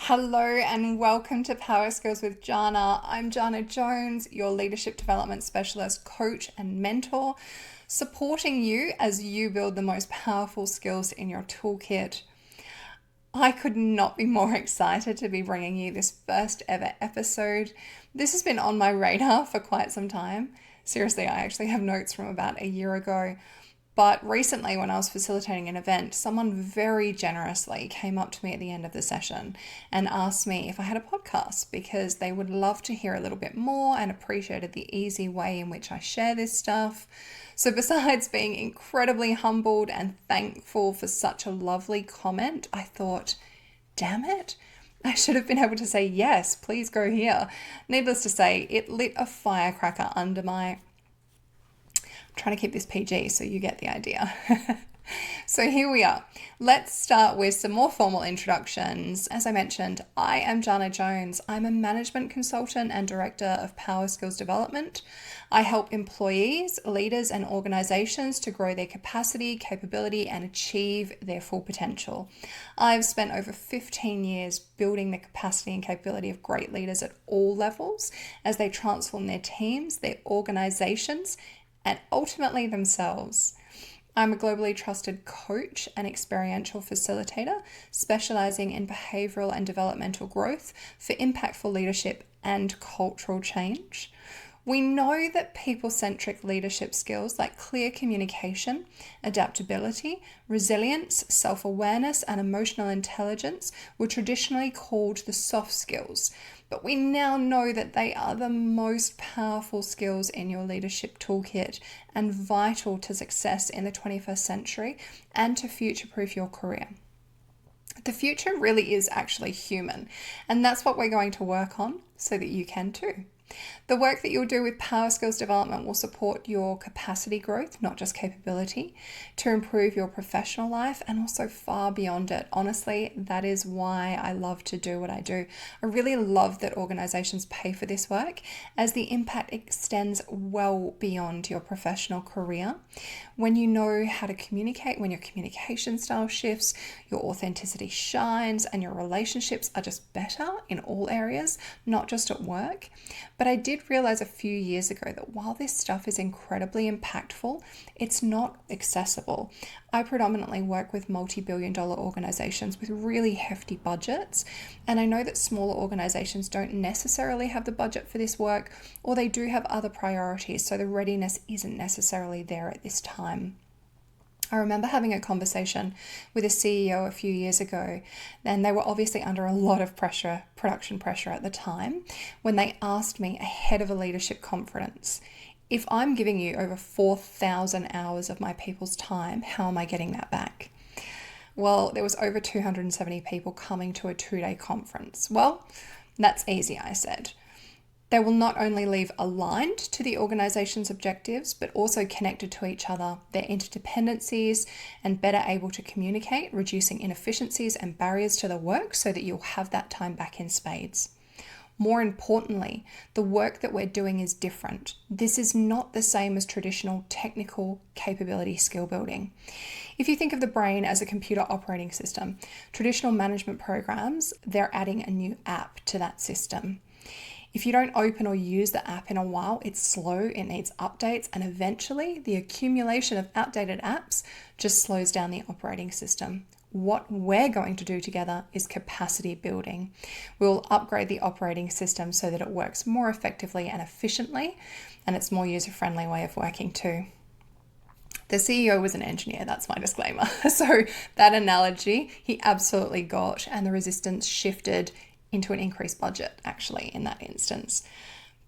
Hello and welcome to Power Skills with Janna. I'm Janna Jones, your leadership development specialist, coach, and mentor, supporting you as you build the most powerful skills in your toolkit. I could not be more excited to be bringing you this first ever episode. This has been on my radar for quite some time. Seriously, I actually have notes from about a year ago. But recently, when I was facilitating an event, someone very generously came up to me at the end of the session and asked me if I had a podcast because they would love to hear a little bit more and appreciated the easy way in which I share this stuff. So, besides being incredibly humbled and thankful for such a lovely comment, I thought, damn it, I should have been able to say, yes, please go here. Needless to say, it lit a firecracker under my trying to keep this PG so you get the idea. So here we are. Let's start with some more formal introductions. As I mentioned, I am Janna Jones. I'm a management consultant and director of Power Skills Development. I help employees, leaders, and organizations to grow their capacity, capability, and achieve their full potential. I've spent over 15 years building the capacity and capability of great leaders at all levels as they transform their teams, their organizations, and ultimately themselves. I'm a globally trusted coach and experiential facilitator, specializing in behavioral and developmental growth for impactful leadership and cultural change. We know that people-centric leadership skills like clear communication, adaptability, resilience, self-awareness, and emotional intelligence were traditionally called the soft skills, but we now know that they are the most powerful skills in your leadership toolkit and vital to success in the 21st century and to future-proof your career. The future really is actually human, and that's what we're going to work on so that you can too. The work that you'll do with Power Skills Development will support your capacity growth, not just capability, to improve your professional life and also far beyond it. Honestly, that is why I love to do what I do. I really love that organizations pay for this work as the impact extends well beyond your professional career. When you know how to communicate, when your communication style shifts, your authenticity shines, and your relationships are just better in all areas, not just at work. But I did realize a few years ago that while this stuff is incredibly impactful, it's not accessible. I predominantly work with multi-billion-dollar organizations with really hefty budgets, and I know that smaller organizations don't necessarily have the budget for this work, or they do have other priorities, so the readiness isn't necessarily there at this time. I remember having a conversation with a CEO a few years ago, and they were obviously under a lot of pressure, production pressure at the time, when they asked me ahead of a leadership conference, if I'm giving you over 4,000 hours of my people's time, how am I getting that back? Well, there was over 270 people coming to a 2-day conference. Well, that's easy, I said. They will not only leave aligned to the organization's objectives, but also connected to each other, their interdependencies, and better able to communicate, reducing inefficiencies and barriers to the work so that you'll have that time back in spades. More importantly, the work that we're doing is different. This is not the same as traditional technical capability skill building. If you think of the brain as a computer operating system, traditional management programs, they're adding a new app to that system. If you don't open or use the app in a while, it's slow, it needs updates, and eventually the accumulation of outdated apps just slows down the operating system. What we're going to do together is capacity building. We'll upgrade the operating system so that it works more effectively and efficiently, and it's a more user-friendly way of working too. The CEO was an engineer, that's my disclaimer. So that analogy, he absolutely got, and the resistance shifted into an increased budget actually in that instance.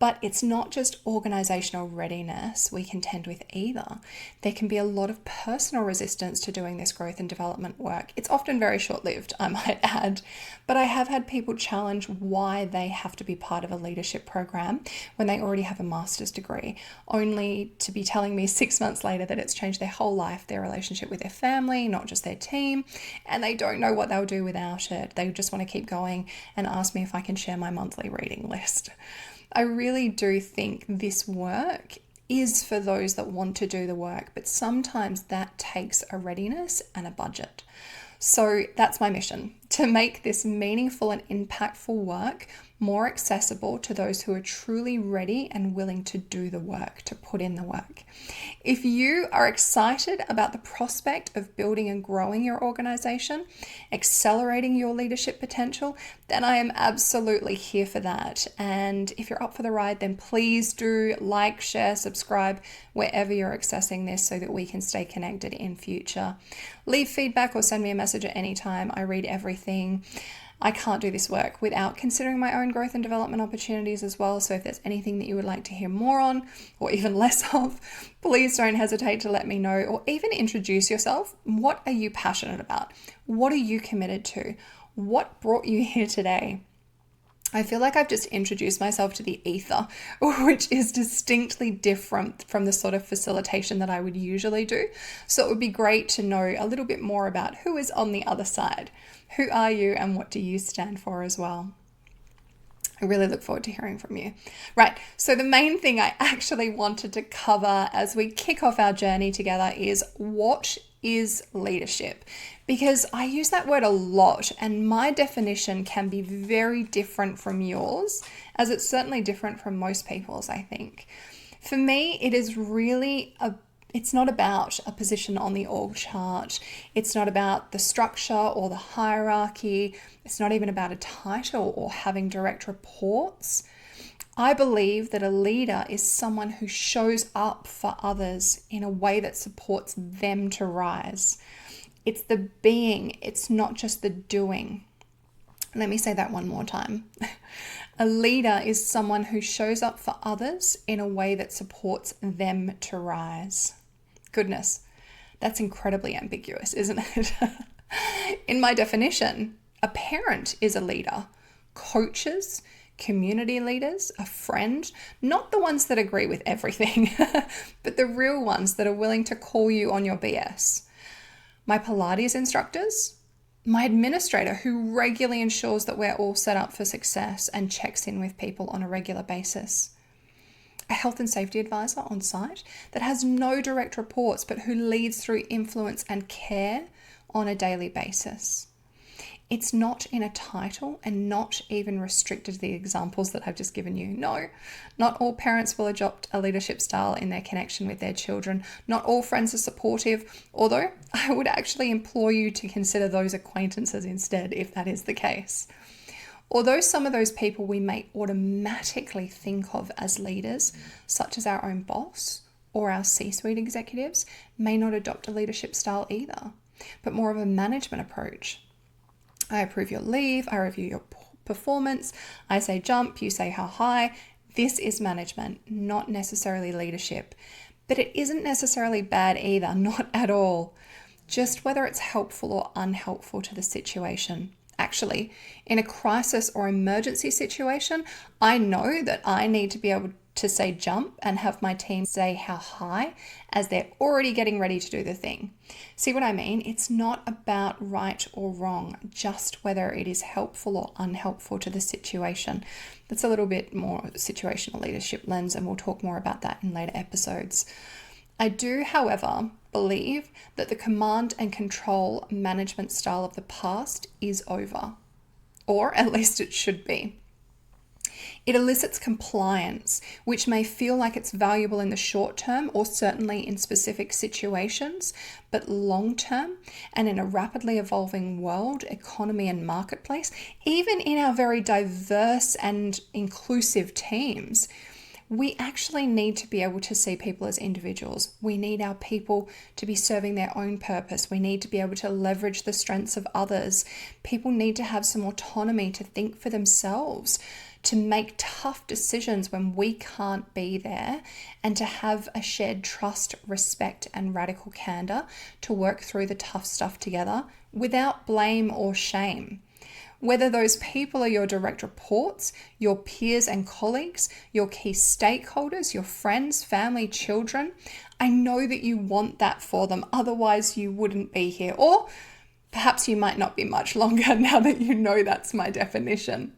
But it's not just organizational readiness we contend with either. There can be a lot of personal resistance to doing this growth and development work. It's often very short-lived, I might add, but I have had people challenge why they have to be part of a leadership program when they already have a master's degree, only to be telling me 6 months later that it's changed their whole life, their relationship with their family, not just their team, and they don't know what they'll do without it. They just want to keep going and ask me if I can share my monthly reading list. I really do think this work is for those that want to do the work, but sometimes that takes a readiness and a budget. So that's my mission, to make this meaningful and impactful work more accessible to those who are truly ready and willing to do the work, to put in the work. If you are excited about the prospect of building and growing your organization, accelerating your leadership potential, then I am absolutely here for that. And if you're up for the ride, then please do like, share, subscribe wherever you're accessing this so that we can stay connected in future. Leave feedback or send me a message at any time. I read everything. I can't do this work without considering my own growth and development opportunities as well. So if there's anything that you would like to hear more on or even less of, please don't hesitate to let me know, or even introduce yourself. What are you passionate about? What are you committed to? What brought you here today? I feel like I've just introduced myself to the ether, which is distinctly different from the sort of facilitation that I would usually do. So it would be great to know a little bit more about who is on the other side. Who are you and what do you stand for as well? I really look forward to hearing from you. Right, so the main thing I actually wanted to cover as we kick off our journey together is, what is leadership? Because I use that word a lot and my definition can be very different from yours, as it's certainly different from most people's, I think. For me, it is really it's not about a position on the org chart. It's not about the structure or the hierarchy. It's not even about a title or having direct reports. I believe that a leader is someone who shows up for others in a way that supports them to rise. It's the being, it's not just the doing. Let me say that one more time. A leader is someone who shows up for others in a way that supports them to rise. Goodness, that's incredibly ambiguous, isn't it? In my definition, a parent is a leader. Coaches, community leaders, a friend, not the ones that agree with everything, but the real ones that are willing to call you on your BS. My Pilates instructors, my administrator who regularly ensures that we're all set up for success and checks in with people on a regular basis. A health and safety advisor on site that has no direct reports but who leads through influence and care on a daily basis. It's not in a title and not even restricted to the examples that I've just given you. No, not all parents will adopt a leadership style in their connection with their children. Not all friends are supportive, although I would actually implore you to consider those acquaintances instead if that is the case. Although some of those people we may automatically think of as leaders, such as our own boss or our C-suite executives, may not adopt a leadership style either, but more of a management approach. I approve your leave, I review your performance, I say jump, you say how high. This is management, not necessarily leadership. But it isn't necessarily bad either, not at all. Just whether it's helpful or unhelpful to the situation. Actually, in a crisis or emergency situation, I know that I need to be able to say jump and have my team say how high as they're already getting ready to do the thing. See what I mean? It's not about right or wrong, just whether it is helpful or unhelpful to the situation. That's a little bit more situational leadership lens, and we'll talk more about that in later episodes. I do, however, believe that the command and control management style of the past is over, or at least it should be. It elicits compliance, which may feel like it's valuable in the short term or certainly in specific situations, but long term and in a rapidly evolving world, economy and marketplace, even in our very diverse and inclusive teams, we actually need to be able to see people as individuals. We need our people to be serving their own purpose. We need to be able to leverage the strengths of others. People need to have some autonomy to think for themselves, to make tough decisions when we can't be there, and to have a shared trust, respect, and radical candor to work through the tough stuff together without blame or shame. Whether those people are your direct reports, your peers and colleagues, your key stakeholders, your friends, family, children, I know that you want that for them. Otherwise, you wouldn't be here. Or perhaps you might not be much longer now that you know that's my definition.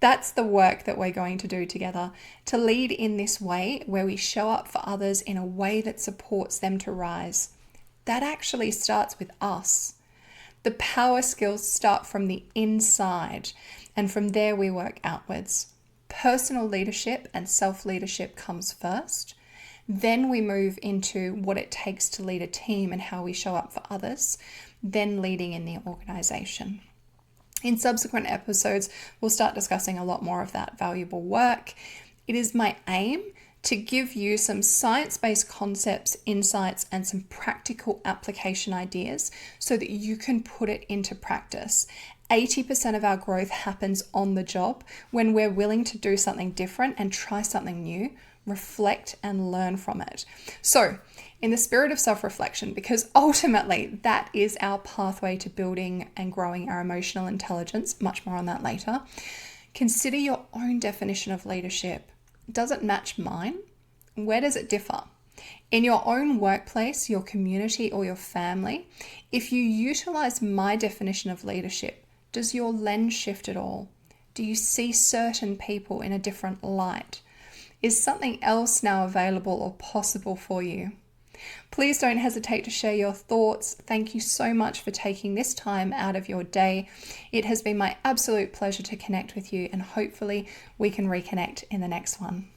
That's the work that we're going to do together, to lead in this way where we show up for others in a way that supports them to rise. That actually starts with us. The power skills start from the inside, and from there we work outwards. Personal leadership and self-leadership comes first. Then we move into what it takes to lead a team and how we show up for others, then leading in the organization. In subsequent episodes, we'll start discussing a lot more of that valuable work. It is my aim to give you some science-based concepts, insights, and some practical application ideas so that you can put it into practice. 80% of our growth happens on the job when we're willing to do something different and try something new, reflect and learn from it. So, in the spirit of self-reflection, because ultimately that is our pathway to building and growing our emotional intelligence, much more on that later, consider your own definition of leadership. Does it match mine? Where does it differ? In your own workplace, your community, or your family, if you utilize my definition of leadership, does your lens shift at all? Do you see certain people in a different light? Is something else now available or possible for you? Please don't hesitate to share your thoughts. Thank you so much for taking this time out of your day. It has been my absolute pleasure to connect with you, and hopefully we can reconnect in the next one.